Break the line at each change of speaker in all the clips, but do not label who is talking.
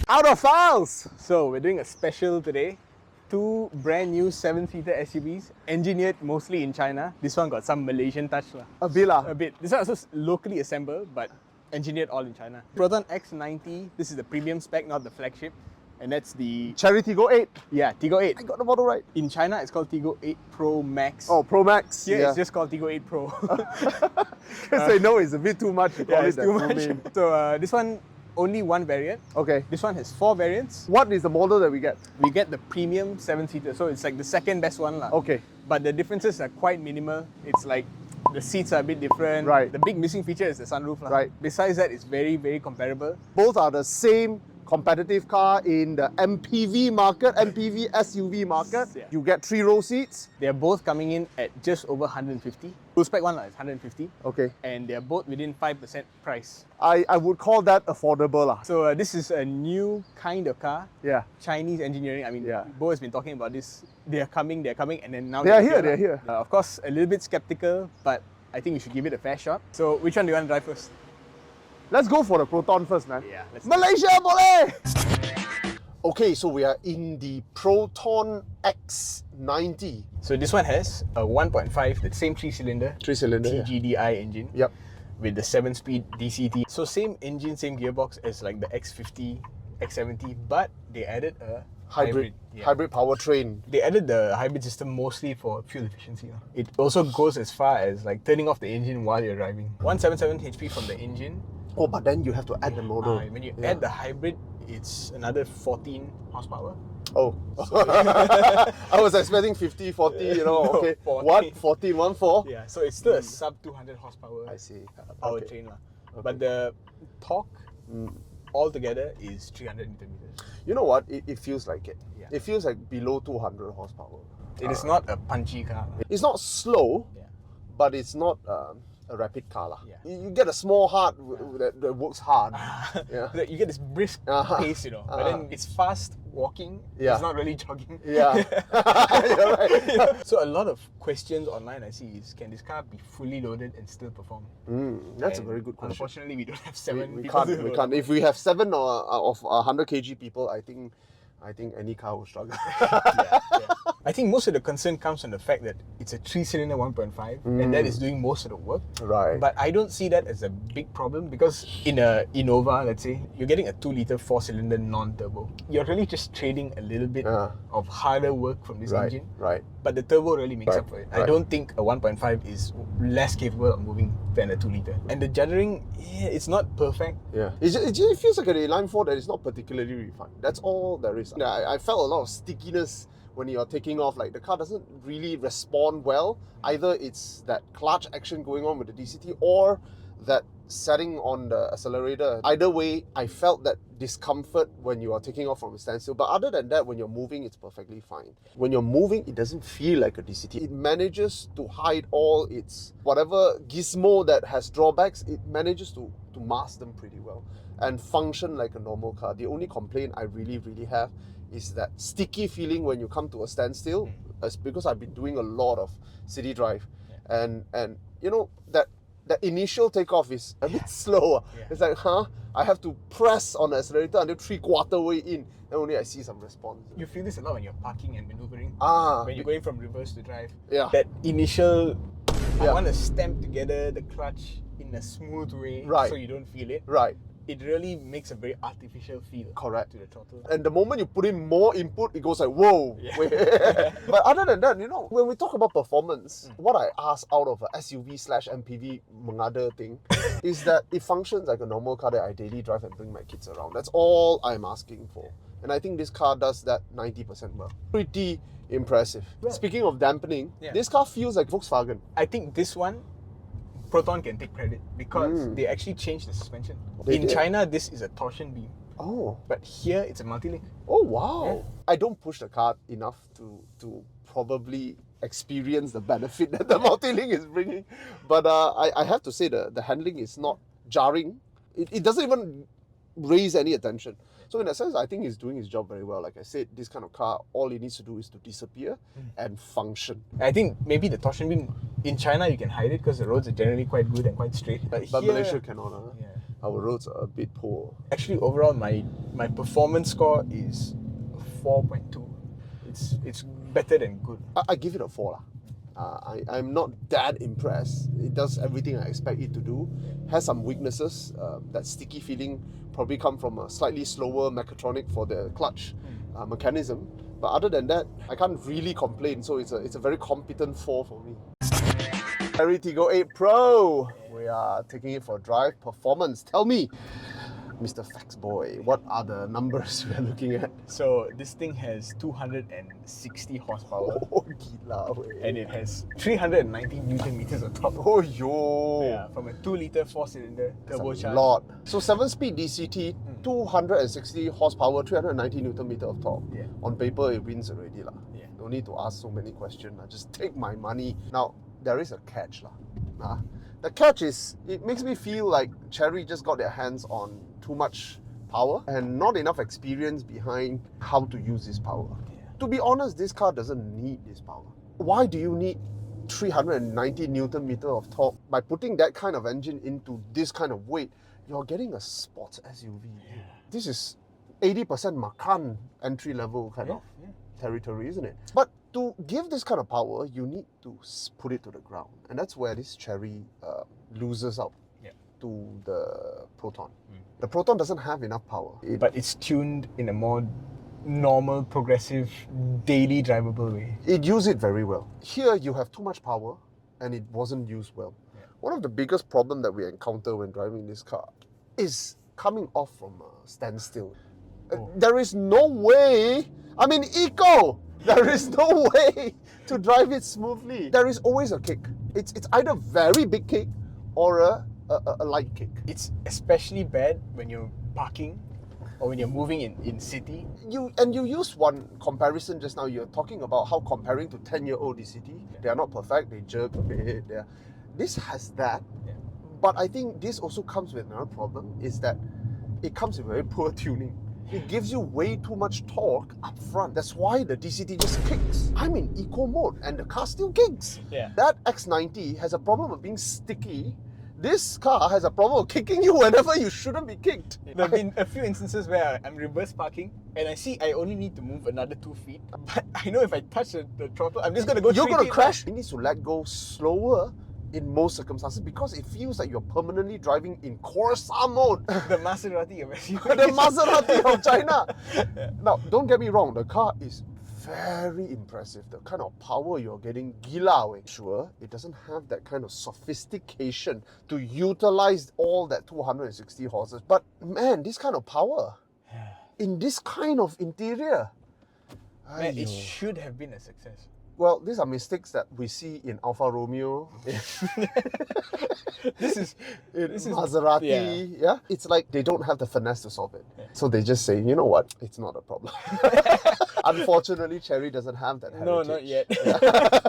Autophiles! So we're doing a special today. Two brand new 7-seater SUVs, engineered mostly in China. This one got some Malaysian touch.
A bit lah.
A bit. This one also locally assembled, but engineered all in China. Proton X90, this is the premium spec, not the flagship. And that's the...
Chery Tiggo 8.
Yeah, Tiggo 8.
I got the model right.
In China, it's called Tiggo 8 Pro Max.
Oh, Pro Max.
Here, it's just called Tiggo 8 Pro.
Because they know it's a bit too much to call it
it's
that
too
full
much.
name.
So this one, only one variant.
Okay.
This one has 4 variants.
What is the model that we get?
We get the premium 7-seater, so it's like the second best one.
Okay.
But the differences are quite minimal. It's like the seats are a bit different.
Right.
The big missing feature is the sunroof.
Right.
Besides that, it's very, very comparable.
Both are the same competitive car in the MPV market, MPV SUV market.
Yeah.
You get 3-row seats.
They're both coming in at just over 150. Full spec one is 150.
Okay.
And they're both within 5% price.
I would call that affordable lah.
So this is a new kind of car.
Yeah.
Chinese engineering. I mean,
Yeah.
Bo has been talking about this. They're coming, and then now
They're here.
Of course, a little bit skeptical, but I think we should give it a fair shot. So which one do you want to drive first?
Let's go for the Proton first, man.
Yeah, let's
Malaysia, boleh! Okay, so we are in the Proton X90.
So this one has a 1.5, the same 3-cylinder
3-cylinder. Yeah.
TGDI engine.
Yep.
With the 7-speed DCT. So same engine, same gearbox as like the X50, X70, but they added a hybrid. Yeah.
Hybrid powertrain.
They added the hybrid system mostly for fuel efficiency. It also goes as far as like turning off the engine while you're driving. 177 HP from the engine.
Oh, but then you have to add the motor.
When you add the hybrid, it's another 14 horsepower.
Oh. I was expecting 50, 40, you know,
No,
okay.
14.
What? 14, 1.4?
Yeah, so it's still a sub 200 horsepower
I see.
powertrain.
Okay.
But the torque altogether is 300 Nm.
You know what? It feels like it.
Yeah.
It feels like below 200 horsepower.
It is not a punchy car.
It's not slow,
Yeah.
but it's not a rapid car.
Yeah.
You get a small heart that works hard. Yeah.
You get this brisk pace, but then it's fast walking.
Yeah.
It's not really jogging.
Yeah. You're right.
So a lot of questions online I see is, can this car be fully loaded and still perform?
That's a
And
very good question.
Unfortunately, we don't have 7
We
people.
can't. We can't. If we have 7 of 100 kg people, I think any car will struggle.
Yeah. I think most of the concern comes from the fact that it's a 3-cylinder 1.5 and that is doing most of the work.
Right.
But I don't see that as a big problem because in a Innova, let's say, you're getting a 2-litre 4-cylinder non-turbo. You're really just trading a little bit of harder work from this engine.
Right.
But the turbo really makes up for it. I don't think a 1.5 is less capable of moving than a 2-litre. And the juddering, it's not perfect.
Yeah. It just feels like an inline 4 that is not particularly refined. That's all there is. Yeah, I felt a lot of stickiness when you're taking off. Like the car doesn't really respond well. Either it's that clutch action going on with the DCT or that setting on the accelerator. Either way, I felt that discomfort when you are taking off from a standstill. But other than that, when you're moving, it's perfectly fine. When you're moving, it doesn't feel like a DCT. It manages to hide all its whatever gizmo that has drawbacks. It manages to mask them pretty well and function like a normal car. The only complaint I really have is that sticky feeling when you come to a standstill. It's because I've been doing a lot of city drive, and you know that initial takeoff is a bit slower. It's like, I have to press on the accelerator until 3/4 way in, then only I see some response.
You feel this a lot when you're parking and maneuvering. When you're going from reverse to drive.
Yeah.
That initial, I want to stamp together the clutch in a smooth way so you don't feel it.
Right.
It really makes a very artificial feel
Correct.
to the throttle.
And the moment you put in more input, it goes like, whoa. Wait. But other than that, when we talk about performance, what I ask out of a SUV/MPV mengada thing is that it functions like a normal car that I daily drive and bring my kids around. That's all I'm asking for. And I think this car does that 90% well. Pretty impressive. Right. Speaking of dampening, this car feels like Volkswagen.
I think this one, Proton can take credit because they actually changed the suspension. In China, this is a torsion beam.
Oh.
But here, it's a multi-link.
Oh, wow. Yeah. I don't push the car enough to probably experience the benefit that the multi-link is bringing. But I have to say the handling is not jarring. It doesn't even raise any attention. So in that sense, I think he's doing his job very well. Like I said, this kind of car, all it needs to do is to disappear and function.
I think maybe the torsion beam in China, you can hide it because the roads are generally quite good and quite straight. But
But
here,
Malaysia cannot.
Yeah.
Our roads are a bit poor.
Actually, overall, my performance score is 4.2. It's better than good.
I give it a 4 lah. I'm not that impressed. It does everything I expect it to do. Has some weaknesses. That sticky feeling probably come from a slightly slower mechatronic for the clutch mechanism. But other than that, I can't really complain. So it's a very competent 4 for me. Chery Tiggo 8 Pro. We are taking it for a drive. Performance. Tell me, Mr. Fax Boy, what are the numbers we are looking at?
So this thing has 260 horsepower.
Oh, gila, wey.
And it has 390 Newton meters of torque.
Oh, yo.
Yeah, from a 2-litre 4-cylinder turbocharged.
That's a lot. So 7-speed DCT, 260 horsepower, 390 Newton meter of torque.
Yeah.
On paper, it wins already lah.
Yeah.
No need to ask so many questions. Just take my money. Now, there is a catch lah. The catch is, it makes me feel like Chery just got their hands on too much power and not enough experience behind how to use this power.
Yeah.
To be honest, this car doesn't need this power. Why do you need 390 Newton meter of torque? By putting that kind of engine into this kind of weight, you're getting a sports SUV.
Yeah.
This is 80% Macan entry level kind of territory, isn't it? But to give this kind of power, you need to put it to the ground. And that's where this Chery loses out to the Proton. The Proton doesn't have enough power.
But it's tuned in a more normal, progressive, daily drivable way.
It used it very well. Here you have too much power and it wasn't used well. Yeah. One of the biggest problems that we encounter when driving this car is coming off from a standstill. There is no way, I mean, eco! There is no way to drive it smoothly. There is always a kick. It's either very big kick or a light kick.
It's especially bad when you're parking or when you're moving in city.
You used one comparison just now. You're talking about how comparing to 10-year-old DCT, they are not perfect, they jerk a bit. This has that, but I think this also comes with another problem, is that it comes with very poor tuning. It gives you way too much torque up front. That's why the DCT just kicks. I'm in eco mode and the car still kicks.
Yeah.
That X90 has a problem of being sticky. This car has a problem of kicking you whenever you shouldn't be kicked.
There have been a few instances where I'm reverse parking and I see I only need to move another 2 feet. But I know if I touch the throttle, I'm just going to go.
You're going to crash. You need to let go slower in most circumstances because it feels like you're permanently driving in Corsa mode.
The Maserati of SUV.
The Maserati of China. Now, don't get me wrong, the car is very impressive. The kind of power you're getting, gila weh. Sure, it doesn't have that kind of sophistication to utilize all that 260 horses. But man, this kind of power in this kind of interior,
man, it should have been a success.
Well, these are mistakes that we see in Alfa Romeo.
This is
Maserati. Yeah. It's like they don't have the finesse to solve it. Yeah. So they just say, you know what, it's not a problem. Unfortunately, Chery doesn't have that heritage.
No, not yet.
Yeah.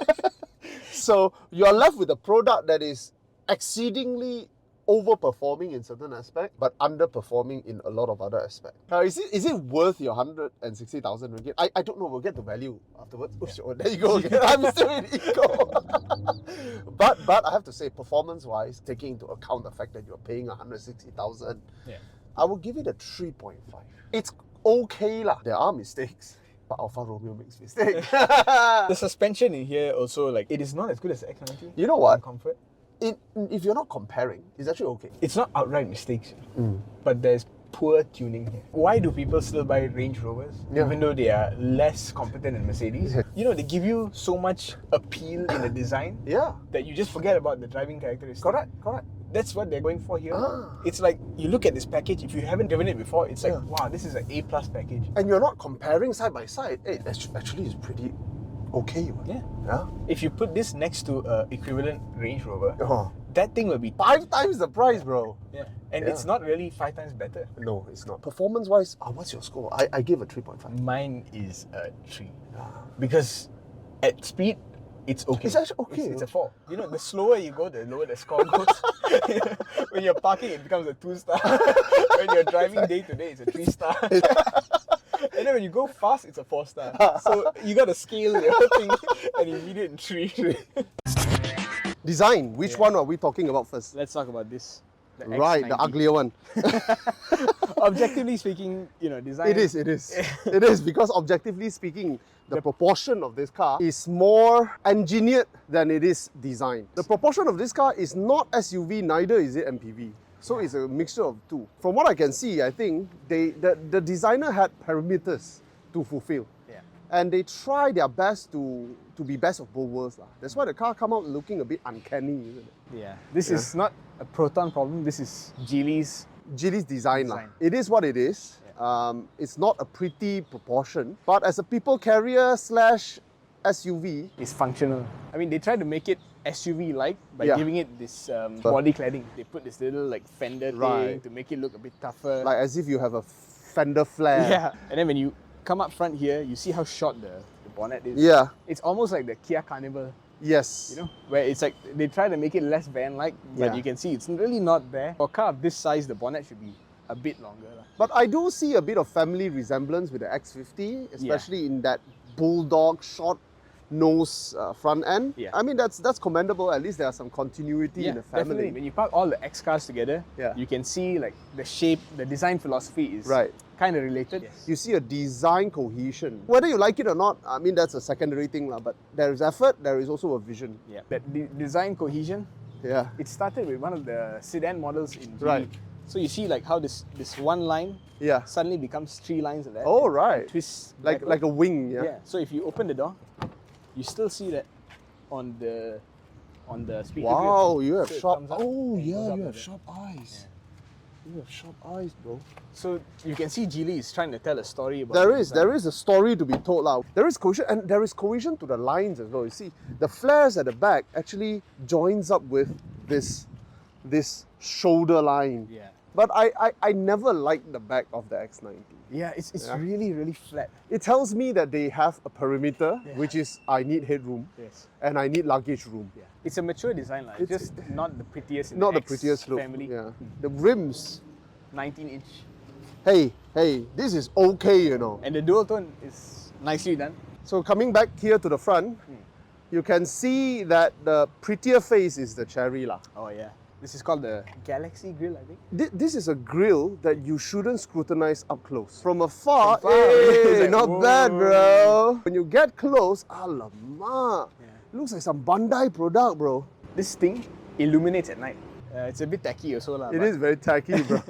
So you're left with a product that is exceedingly overperforming in certain aspects, but underperforming in a lot of other aspects. Now, is it worth your 160,000 ringgit? I don't know. We'll get the value afterwards. Yeah. Oh, there you go again. I'm still in eco. but I have to say, performance-wise, taking into account the fact that you're paying 160,000, I will give it a 3.5. It's okay lah. There are mistakes, but Alfa Romeo makes mistakes.
The suspension in here also, like, it is not as good as the X90.
You know what?
Comfort.
If you're not comparing, it's actually okay.
It's not outright mistakes, but there's poor tuning here. Why do people still buy Range Rovers, even though they are less competent than Mercedes? You know, they give you so much appeal in the design that you just forget about the driving characteristics.
Correct.
That's what they're going for here. It's like, you look at this package, if you haven't driven it before, it's like, wow, this is an A+ package.
And you're not comparing side by side. Hey, actually, it's pretty okay. Yeah.
If you put this next to equivalent Range Rover, that thing will be
5 times the price, bro.
Yeah. And it's not really 5 times better.
No, it's not. Performance-wise, what's your score? I give a 3.5.
Mine is a 3. Because at speed, it's okay.
It's actually okay.
It's a 4. You know, the slower you go, the lower the score goes. When you're parking, it becomes a 2-star. When you're driving day to day, it's a 3-star. And then when you go fast, it's a 4-star. So you got to scale the whole thing and you need it in 3.
Design. Which one are we talking about first?
Let's talk about this. The
Right, the
X90.
uglier one.
Objectively speaking, design.
It is. It is because objectively speaking, the proportion of this car is more engineered than it is designed. The proportion of this car is not SUV, neither is it MPV. So it's a mixture of two. From what I can see, I think the designer had parameters to fulfill.
Yeah.
And they try their best to be best of both worlds. That's why the car come out looking a bit uncanny, isn't it?
Yeah. This is not a Proton problem. This is Geely's
design.
Design.
It is what it is. It's not a pretty proportion, but as a people carrier / SUV,
It's functional. I mean, they try to make it SUV-like by
Yeah.
giving it this body cladding. They put this little fender thing
Right.
to make it look a bit tougher.
like as if you have a fender flare.
yeah. And then when you come up front here, you see how short the bonnet is.
Yeah.
It's almost like the Kia Carnival,
Yes.
where it's like they try to make it less van-like, but
Yeah.
you can see it's really not there. For a car of this size, the bonnet should be a bit longer.
But I do see a bit of family resemblance with the X50, especially in that bulldog short nose front end.
Yeah.
I mean, that's commendable. At least there's some continuity in the family.
Definitely. When you park all the X cars together,
Yeah.
you can see like the shape, the design philosophy is
Right.
kind of related.
You see a design cohesion. Whether you like it or not, I mean, that's a secondary thing, but there is effort, there is also a vision.
Yeah. That design cohesion,
Yeah.
it started with one of the sedan models in Geely.
Right.
So you see like how this one line
Yeah.
suddenly becomes 3 lines of that.
Oh,
and
right.
twists
Like
backward.
a wing, yeah.
Yeah. So if you open the door, you still see that on the speaker.
Wow,
grill.
you have
So it
sharp.
comes up
Oh,
and goes
yeah,
up
you
like
have
that.
sharp eyes. You have sharp eyes, bro.
So you can see Geely is trying to tell a story about
There
the
is
design.
a story to be told now. There is cohesion, and there is cohesion to the lines as well. You see, the flares at the back actually joins up with this shoulder line.
Yeah.
But I never liked the back of the X90.
Yeah, it's
Yeah.
really, really flat.
It tells me that they have a perimeter,
Yeah.
which is I need headroom
Yes.
and I need luggage room.
Yeah. It's a mature design line. It's
It's-
just not the prettiest in
Not the
X
prettiest look.
family.
Yeah. The rims.
19-inch.
Hey, this is okay, you know.
And the dual tone is nicely done.
So coming back here to the front, you can see that the prettier face is the Chery lah.
Oh yeah. This is called the Galaxy Grill, I think.
This is a grill that you shouldn't scrutinize up close. From afar,
From far, it's
hey,
like,
not
whoa.
bad, bro. When you get close, alamak.
Yeah.
Looks like some Bandai product, bro.
This thing illuminates at night. It's a bit tacky also lah.
It is very tacky, bro.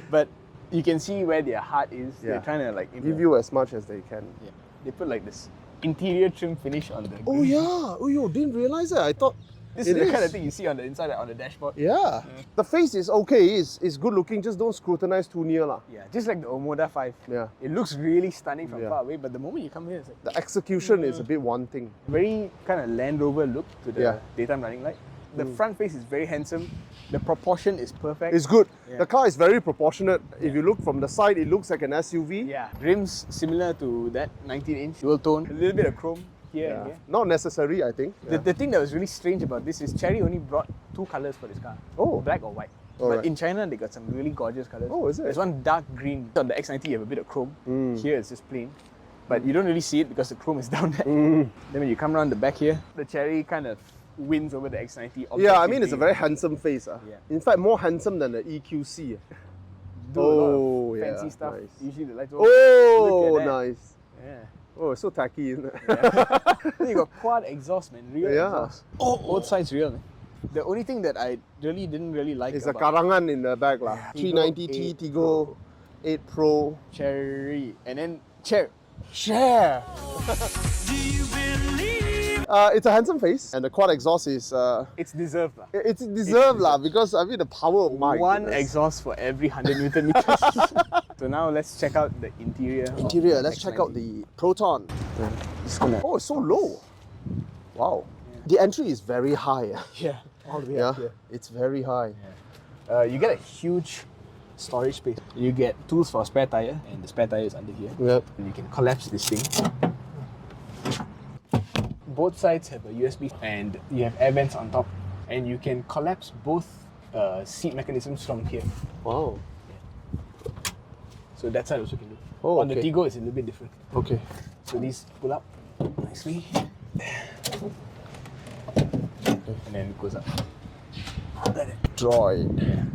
But you can see where their heart is.
Yeah.
They're trying to like
Give you as much as they can.
Yeah. They put like this interior trim finish on the
Oh
grill.
yeah. Oh, you didn't realize that. I thought
This
it
is the kind of thing you see on the inside, on the dashboard.
Yeah. The face is okay. It's good looking. Just don't scrutinize too near, lah.
Yeah, just like the Omoda 5.
Yeah.
It looks really stunning from
Yeah.
far away, but the moment you come here, it's like
The execution is a bit wanting.
very kind of Land Rover look to the
Yeah.
daytime running light. The front face is very handsome. The proportion is perfect.
It's good.
Yeah.
The car is very proportionate. If you look from the side, it looks like an SUV.
Yeah, rims similar to that 19-inch dual tone. A little bit of chrome here and here.
Not necessary, I think.
The thing that was really strange about this is Chery only brought 2 colors for this car.
Oh.
Black or white.
Oh,
but
right.
in China, they got some really gorgeous colors.
Oh, is it?
There's one dark green. On the X90, you have a bit of chrome. Here, it's just plain. But you don't really see it because the chrome is down there. Then when you come around the back here, the Chery kind of wins over the X90.
Yeah, I mean, it's a
objectively.
very handsome face.
Yeah.
In fact, more handsome than the EQC.
Do a lot
Oh,
of
yeah,
fancy stuff.
nice.
Usually the lights.
Oh,
look at that.
nice.
Yeah.
Oh, it's so tacky, isn't it?
Then you got quad exhaust, man. Real
Yeah.
exhaust. Both sides real, man. The only thing that I didn't really like
It's a
about
karangan in the back, lah.
Tiggo
390T
8
Tiggo 8 Pro.
Chery and then Chery.
Share. It's a handsome face, and the quad exhaust is
It's deserved, lah.
it's deserved lah, because I mean the power of my
One
goodness.
exhaust for every 100 Newton meters. So now let's check out the interior. of
Interior.
the
Let's check out
X90.
the Proton. Oh, it's so low. Wow. The entry is very high.
Yeah, all the way
Yeah,
up here.
it's very high.
You get a huge storage space. You get tools for a spare tire, and the spare tire is under here.
Yep.
And you can collapse this thing. Both sides have a USB, and you have air vents on top, and you can collapse both seat mechanisms from here.
Wow.
So that side also can do.
Oh,
On the
okay.
Tiggo, it's a little bit different.
Okay.
So these pull up nicely, and then it goes up.
Droid.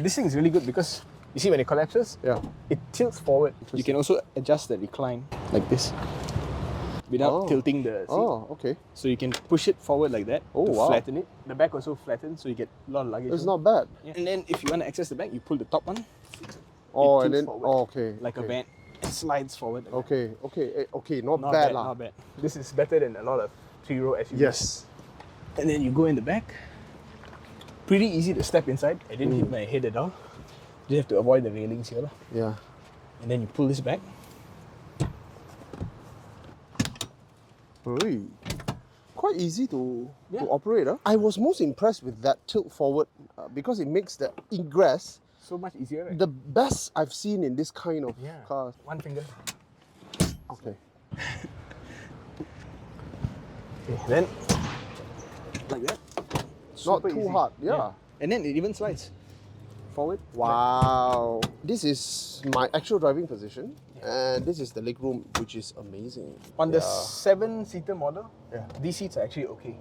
This thing is really good because you see when it collapses,
Yeah.
it tilts forward. You can also adjust the recline like this without tilting the seat.
Oh, okay.
So you can push it forward like that to
wow.
flatten it. The back also flattens, so you get a lot of luggage.
It's not bad.
Yeah. And then if you want to access the back, you pull the top one.
Oh,
It
and then
tilts forward,
okay.
like a van. It slides forward. Like
Okay. Not
not
bad
bad,
lah.
not bad. This is better than a lot of 3-row SUVs.
Yes.
And then you go in the back. Pretty easy to step inside. I didn't hit my head at all. You have to avoid the railings here.
Yeah.
And then you pull this back.
Hey. Quite easy to
Yeah.
operate. Huh? I was most impressed with that tilt forward because it makes the ingress
So much easier, right?
the best I've seen in this kind of cars.
One finger.
Okay.
Okay, then like that.
Not
Super
too
easy.
hard. Yeah.
And then it even slides forward.
Wow. This is my actual driving position. And this is the legroom, which is amazing.
On the 7-seater model, these seats are actually okay.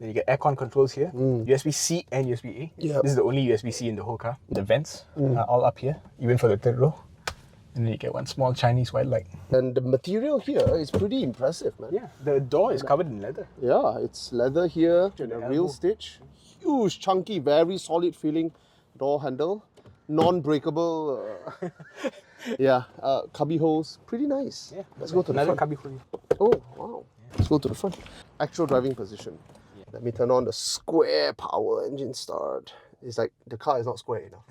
Then you get aircon controls here, USB-C and USB-A.
Yep.
This is the only USB-C in the whole car. The vents are all up here, even for the third row. And then you get one small Chinese white light.
And the material here is pretty impressive, man.
Yeah, the door is covered in leather.
Yeah, it's leather here and a
elbow.
real stitch. Huge, chunky, very solid feeling door handle. Non-breakable. Cubby holes. Pretty nice.
Yeah,
Let's go to the
another
front.
cubby for you.
Oh, wow. Let's go to the front. Actual driving position. Let me turn on the square power engine start. It's like the car is not square enough.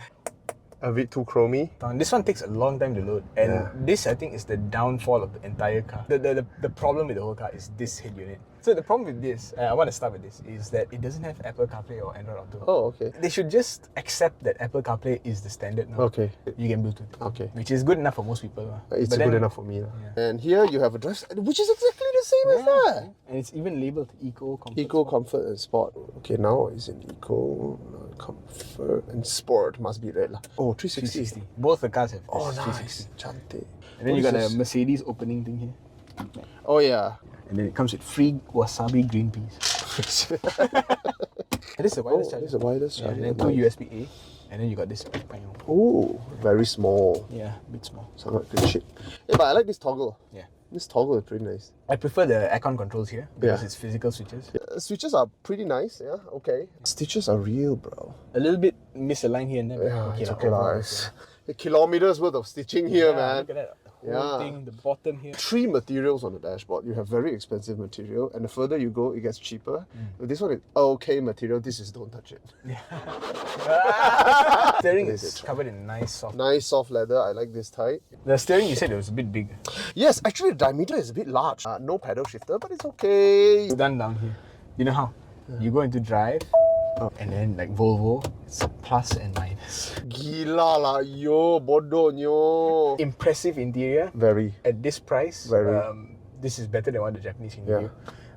A bit too chromy.
This one takes a long time to load, and this I think is the downfall of the entire car. The problem with the whole car is this head unit. So the problem with this, I want to start with this, is that it doesn't have Apple CarPlay or Android Auto.
Oh, okay.
They should just accept that Apple CarPlay is the standard now.
Okay.
You can Bluetooth.
Okay.
Which is good enough for most people.
It's
But
good
then-
enough for me.
Yeah.
And here you have a drive, which is exactly the same as that.
And it's even labeled Eco Comfort.
Eco, Comfort and Sport. Okay, now it's in Eco, Comfort and Sport. Must be red lah. Oh, 360.
360. Both the cars have
Oh,
360.
nice. Chantik.
And then you
What
got
is
a
this?
Mercedes opening thing here.
Oh, yeah.
And then it comes with free wasabi green peas. It is the wireless charger.
It's a wireless
Yeah,
charger.
and then two USB-A. And then you got this.
Oh, very small.
Yeah, a bit small.
Sound like good shit. Yeah, but I like this toggle.
Yeah.
This toggle is pretty nice.
I prefer the aircon controls here because
Yeah.
it's physical switches.
Yeah, switches are pretty nice. Yeah, okay. Stitches are real, bro.
A little bit misaligned here and there. but
Yeah, it's okay
overall,
lah.
it's
It's kilometers worth of stitching here, man.
Look at that. Whole
Yeah.
thing, the bottom here.
3 materials on the dashboard. You have very expensive material, and the further you go, it gets cheaper. This one is okay material. This is don't touch it.
Steering
What is
is
it?
covered in nice soft.
Nice soft leather. I like this type.
The steering, you said it was a bit big.
Yes, actually the diameter is a bit large. No paddle shifter, but it's okay.
It's done down here. You know how? You go into drive, and then like Volvo, it's plus and minus.
Gila lah, yo, bodoh nyo.
Impressive interior.
Very.
At this price,
Very.
This is better than what the Japanese can
Yeah.
give you.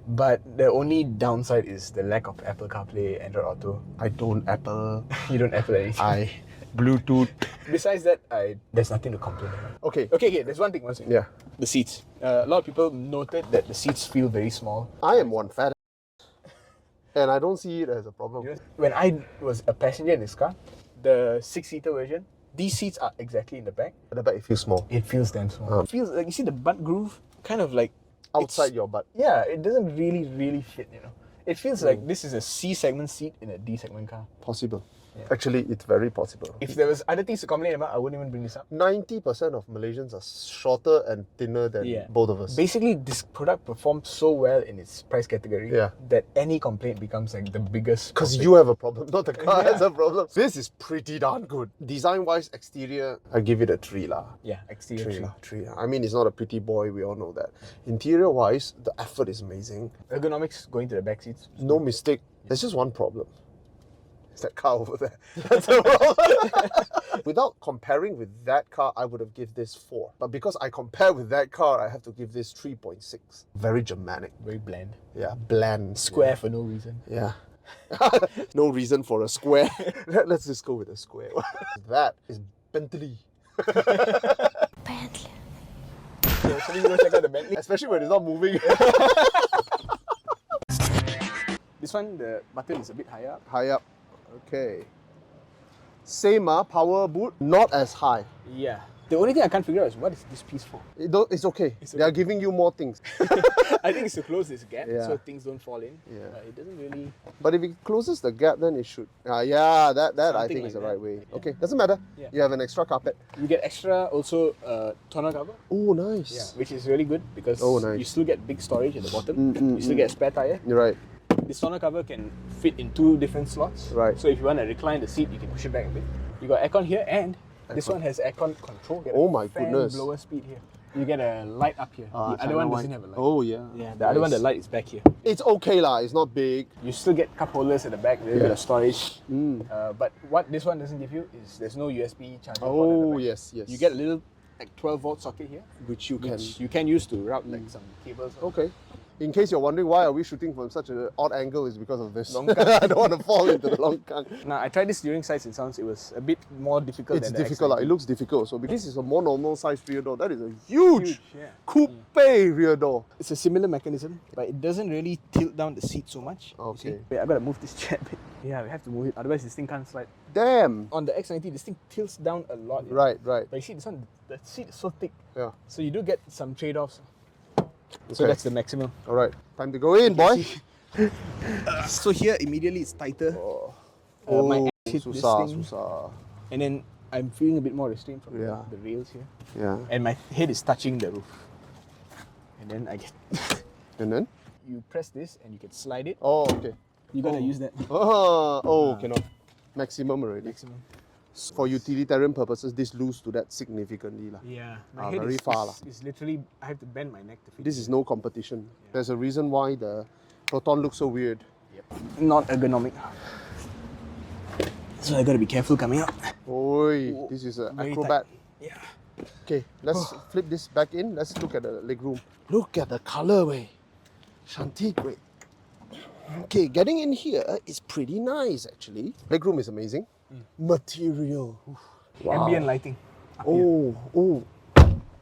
But the only downside is the lack of Apple CarPlay, Android Auto.
I don't Apple.
You don't Apple anything.
I Bluetooth.
Besides that, there's nothing to complain about.
Okay.
Okay, there's one thing.
Yeah.
The seats. A lot of people noted that the seats feel very small.
I am one fat and I don't see it as a problem.
When I was a passenger in this car, the 6-seater version, these seats are exactly in the back.
At the back it feels small.
It feels damn small. It feels like, you see the butt groove, kind of like
Outside your butt.
Yeah, it doesn't really fit, you know. It feels like this is a C segment seat in a D segment car.
Possible.
Yeah.
Actually, it's very possible.
If there was other things to complain about, I wouldn't even bring this up.
90% of Malaysians are shorter and thinner than both of us.
Basically, this product performed so well in its price category that any complaint becomes like the biggest.
Because
complaint.
you have a problem, not the car has a problem. This is pretty darn good. Design-wise, exterior, I give it a 3 lah.
Yeah, exterior
3
trim.
lah, 3 lah. I mean, it's not a pretty boy, we all know that. Interior-wise, the effort is amazing.
Ergonomics going to the back seats.
No mistake. There's just one problem. It's that car over there. That's the problem. Without comparing with that car, I would have given this 4. But because I compare with that car, I have to give this 3.6. Very Germanic.
Very bland.
Yeah, bland.
Square for no reason.
Yeah. No reason for a square. Let's just go with a square. That is Bentley.
Bentley.
So should we go check out the Bentley?
Especially when it's not moving.
This one, the button is a bit higher up.
High up. Okay. Same power boot, not as high.
Yeah. The only thing I can't figure out is what is this piece for?
It's okay. They are giving you more things.
I think it's to close this gap
Yeah.
so things don't fall in.
Yeah.
It doesn't really...
But if it closes the gap, then it should. Yeah, that I
Something
think
like
is the
that.
right way.
Yeah.
Okay, doesn't matter.
Yeah.
You have an extra carpet.
You get extra also tonneau cover.
Oh, nice.
Yeah, which is really good because
Nice.
you still get big storage at the bottom. You still get a spare tire.
You're right.
This tonneau cover can fit in 2 different slots.
Right.
So if you want to recline the seat, you can push it back a bit. You got aircon here, and this one has aircon control. Get
Oh
a
my
fan
goodness.
blower speed here. You get a light up here. The other one doesn't have a light.
Oh, yeah.
Yeah, the other one, the light is back here.
It's okay lah. It's not big.
You still get cup holders at the back, there's a bit of storage.
Mm.
But what this one doesn't give you is there's no USB charging port
Oh,
at the back.
yes.
You get a little like 12-volt socket here,
Which you can.
which you can use to route like some cables.
Okay. In case you're wondering why are we shooting from such an odd angle, is because of this.
Longkang.
I don't want to fall into the longkang.
Now I tried this during sights and sounds. It was a bit more difficult.
It's
than the
difficult.
X90.
It looks difficult. So because it's a more normal sized rear door, that is a huge,
yeah.
coupe rear door.
It's a similar mechanism, but it doesn't really tilt down the seat so much. you see.
Okay.
Wait, I gotta move this chair a bit. Yeah, we have to move it. Otherwise, this thing can't slide.
Damn.
On the X90, this thing tilts down a lot.
Right, right.
But you see, this one, the seat is so thick.
Yeah.
So you do get some trade-offs. So
Okay.
that's the maximum.
All right. Time to go in, boy.
So here, immediately it's tighter.
Oh,
My ass hit this
susah,
thing.
susah.
And then I'm feeling a bit more restrained from
Yeah.
the rails here.
Yeah.
And my head is touching the roof. And then I get...
And then?
you press this and you can slide it.
Oh, okay.
You gotta use that.
Cannot. Maximum already.
Maximum.
For utilitarian purposes, this lose to that significantly lah.
Yeah. My head
very far lah.
is literally... I have to bend my neck to fit.
This is no competition. There's a reason why the Proton looks so weird.
Not ergonomic. So I gotta be careful coming up.
Oi, this is an
Very
acrobat.
Yeah.
Okay, let's flip this back in. Let's look at the legroom. Look at the colorway. Shantik, wait. Okay, getting in here is pretty nice actually. Legroom is amazing. Material. Wow.
Ambient lighting. up here.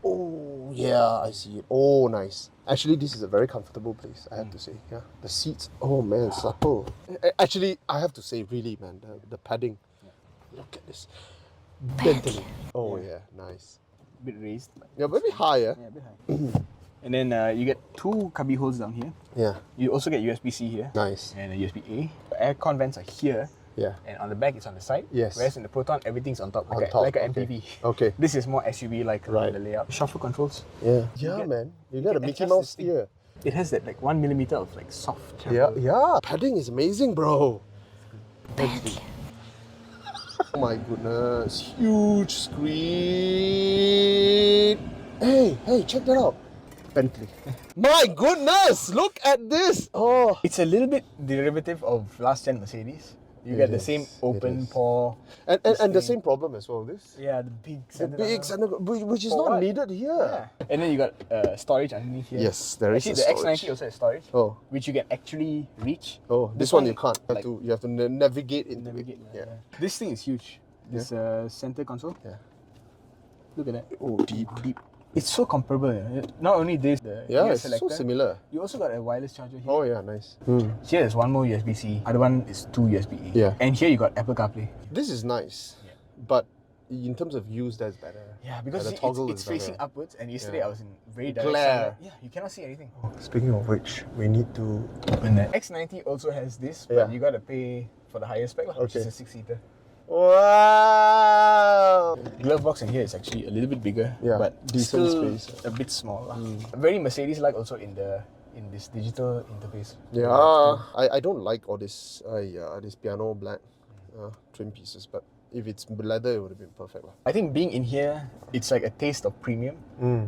Oh, yeah, I see it. Oh, nice. Actually, this is a very comfortable place, I have to say. Yeah, the seats, oh man, supple. Actually, I have to say, really, man, the padding. Look at this. Bentley. Oh yeah, nice.
A bit raised.
Yeah, very high, yeah.
Yeah, a bit high. And then you get 2 cubby holes down here.
Yeah,
You also get USB-C here.
nice.
And a USB-A. Aircon vents are here.
Yeah.
And on the back it's on the side.
Yes.
Whereas in the Proton, everything's on top.
On
Like,
top,
like an
okay.
MPV.
Okay.
This is more SUV-like
Right.
the layout. Shuffle controls.
Yeah.
You
Yeah,
get-
man. You got a
can
Mickey
adjust
Mouse
this thing.
here.
It has that like 1 millimeter of like soft
Yeah,
travel.
yeah. Padding is amazing, bro. Oh my goodness. Huge screen. Hey, check that out. Bentley. My goodness, look at this. Oh.
It's a little bit derivative of last gen Mercedes. You
It
get the
is,
same
it
open
is.
pore.
And the
display.
same problem as well, this.
Yeah, the big
The
center
big
tunnel.
center, which is
For
not
what?
needed here.
Yeah. And then you got storage underneath here.
Yes, there is
Actually,
a
the
storage.
X90 also has storage,
Oh.
which you can actually reach.
Oh, this one you can't.
like,
You have to navigate into
navigate.
it. Yeah.
This thing is huge. This center console.
Yeah.
Look at that.
Oh, deep.
It's so comparable. Yeah. Not only this, the
Yeah,
gear
it's
selector.
so similar.
You also got a wireless charger here.
Oh yeah, nice.
Here is one more USB-C. Other one is 2 USB-A.
Yeah.
And here you got Apple CarPlay.
This is nice,
Yeah.
but in terms of use, that's better.
Yeah, because
the
see,
toggle
it's
is better.
facing upwards, and yesterday
Yeah.
I was in very direct
Glare.
sunlight. Yeah, you cannot see anything.
Speaking of which, we need to.
Open that. X90 also has this, but
Yeah.
you gotta pay for the higher spec, which
Okay.
is a 6-seater.
Wow!
Glove box in here is actually a little bit bigger,
Yeah,
but
decent
still
space.
a bit small. Very Mercedes-like also in this digital interface.
Yeah, I don't like all this this piano black trim pieces, but if it's leather, it would have been perfect.
I think being in here, it's like a taste of premium.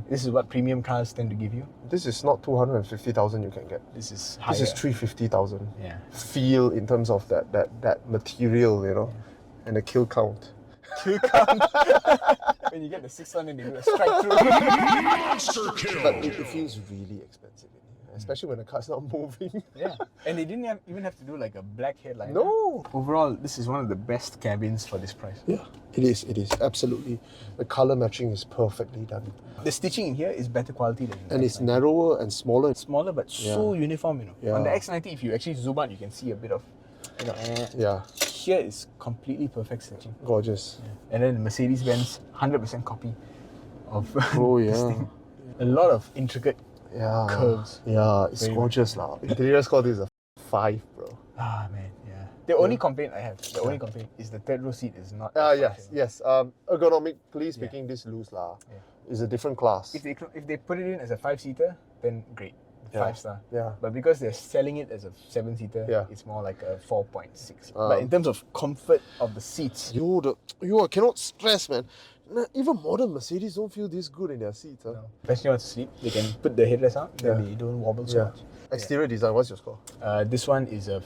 This is what premium cars tend to give you.
This is not 250,000 you can get.
This is higher.
This is 350,000.
Yeah.
Feel in terms of that material, you know, and the kill count.
Kill count. When you get the 6 one and they do a strike through.
But it feels really expensive, especially when the car's not moving.
Yeah. And they didn't even have to do like a black headline.
No.
Overall, this is one of the best cabins for this price.
Yeah, it is, absolutely. The color matching is perfectly done.
The stitching in here is better quality than the
And it's
X90.
narrower and smaller.
Smaller but so uniform, you know.
Yeah.
On the X90, if you actually zoom out, you can see a bit of, you know,
Yeah.
here is completely perfect stitching.
Gorgeous.
And then Mercedes-Benz 100% copy of
Oh
this
yeah.
thing. A lot of intricate
Yeah.
curves.
Yeah, it's
Very
gorgeous lah. Interior score this is a 5, bro.
Ah man, yeah. The only complaint I have, only complaint is the third row seat is not.
Yes. Ergonomically speaking, this loose lah.
Yeah.
Is a different class.
If they put it in as a 5-seater, then great, 5-star.
Yeah.
But because they're selling it as a 7-seater, it's more like a 4.6. But in terms of comfort of the seats,
You cannot stress, man. Even modern Mercedes don't feel this good in their seats. Huh?
especially when to sleep, they can put the headrest out, then they don't wobble so much.
Exterior design, what's your score?
This one is a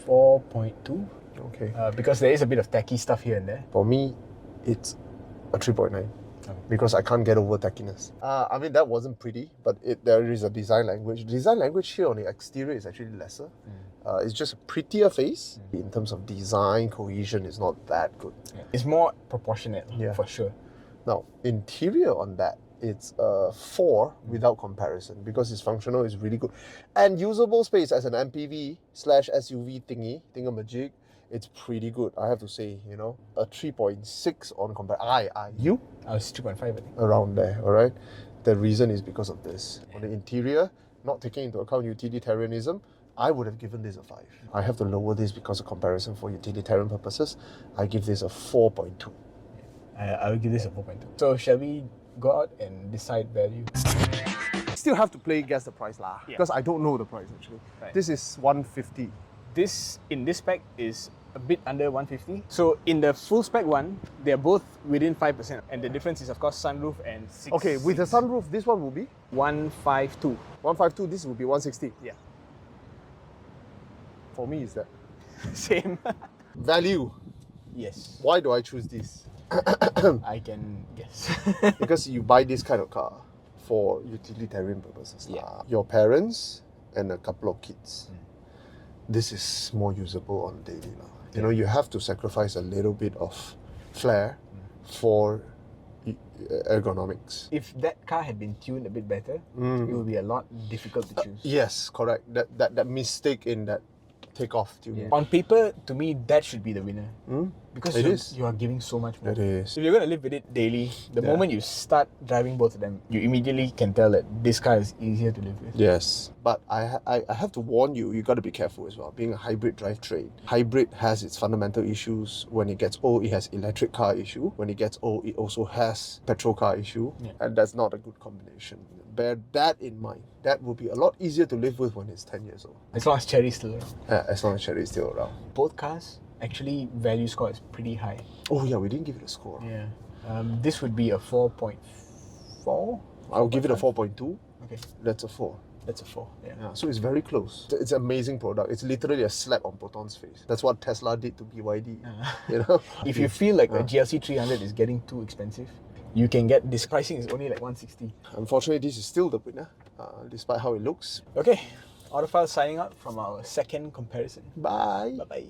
4.2.
Okay.
Because there is a bit of tacky stuff here and there.
For me, it's a 3.9. Because I can't get over tackiness. I mean, that wasn't pretty, but there is a design language. Design language here on the exterior is actually lesser. It's just a prettier face. In terms of design, cohesion is not that good.
It's more proportionate, for sure.
Now, interior on that, it's a 4 without comparison because it's functional, it's really good. And usable space as an MPV/SUV thingamajig, it's pretty good, I have to say, you know. A 3.6 on
You? I was 2.5, I think.
around there, all right? The reason is because of this. On the interior, not taking into account utilitarianism, I would have given this a 5. I have to lower this because of comparison for utilitarian purposes. I give this a 4.2.
I will give this a 4.2. So shall we go out and decide value?
Still have to guess the price lah, because I don't know the price actually.
Right.
This is 150.
This, in this spec, is a bit under 150. So in the full spec one, they're both within 5%. And the difference is, of course, sunroof and 6.
Okay, with the sunroof, this one will be
152.
152. This will be 160.
Yeah.
For me, is that
Same.
value?
Yes.
Why do I choose this?
I can guess.
Because you buy this kind of car for utilitarian purposes.
Yeah.
Your parents and a couple of kids. This is more usable on daily now. You know, you have to sacrifice a little bit of flair for ergonomics.
If that car had been tuned a bit better, it would be a lot difficult to choose.
Yes, correct. That mistake in that takeoff tuning.
On paper, to me, that should be the winner. Because
It is.
you are giving so much more.
It is.
If you're going to live with it daily, the moment you start driving both of them, you immediately can tell that this car is easier to live with.
Yes, but I have to warn you, you got to be careful as well. Being a hybrid drivetrain, hybrid has its fundamental issues. When it gets old, it has electric car issue. When it gets old, it also has petrol car issue. And that's not a good combination. Bear that in mind. That will be a lot easier to live with when it's 10 years old.
As long as Chery's still around.
As long as Chery is still around.
Both cars, actually, value score is pretty high.
Oh yeah, we didn't give it a score.
Yeah. This would be a 4.4.
I'll give it a 4.2.
Okay.
That's a 4.
That's a 4. Yeah.
Yeah, so it's very close. It's an amazing product. It's literally a slap on Proton's face. That's what Tesla did to BYD. You know?
If you feel like a GLC 300 is getting too expensive, you can get this pricing is only like 160.
Unfortunately, this is still the winner, despite how it looks.
Okay. Autophiles signing out from our second comparison.
Bye.
Bye bye.